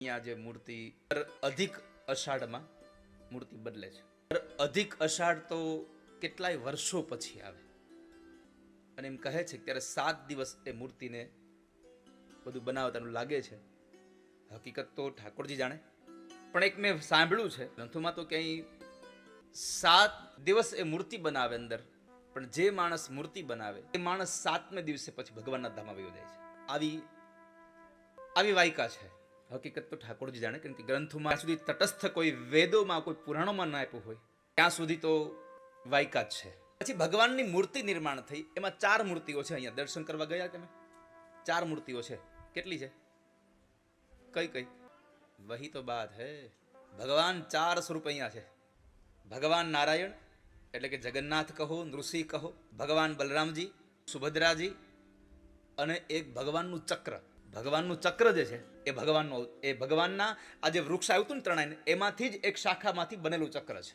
અહીંયા જે મૂર્તિ અધિક અષાઢમાં મૂર્તિ બદલે છે. અધિક અષાઢ તો કેટલાય વર્ષો પછી આવે અને એમ કહે છે કે ત્યારે 7 દિવસ એ મૂર્તિને બધું બનાવતાનું લાગે છે. હકીકત તો ઠાકોરજી જાણે, પણ એક મેં સાંભળ્યું છે ગ્રંથોમાં તો ક્યાંય 7 દિવસ એ મૂર્તિ બનાવે અંદર, પણ જે માણસ મૂર્તિ બનાવે એ માણસ 7મે દિવસે પછી ભગવાનના ધામમાં વયો જાય છે. આવી વાયકા છે. હકીકત તો ઠાકોરજી જાણે, કેમ કે ગ્રંથોમાં સુધી તટસ્થ કોઈ વેદોમાં કોઈ પુરાણોમાં ના આપ્યું હોય ત્યાં સુધી તો વાયકા જ છે. પછી ભગવાનની મૂર્તિ નિર્માણ થઈ, એમાં 4 મૂર્તિઓ છે. અહીંયા દર્શન કરવા ગયા તમે? 4 મૂર્તિઓ છે. કેટલી છે? કઈ કઈ? વહી તો બાત હે. ભગવાન 4 સ્વરૂપ અહીંયા છે. ભગવાન નારાયણ એટલે કે જગન્નાથ કહો, નૃસિંહ કહો, ભગવાન બલરામજી, સુભદ્રાજી, અને એક ભગવાનનું ચક્ર. ભગવાનનું ચક્ર જે છે એ ભગવાનના આ જે વૃક્ષ આવ્યું હતું ને ત્રણેય, એમાંથી જ એક શાખામાંથી બનેલું ચક્ર છે.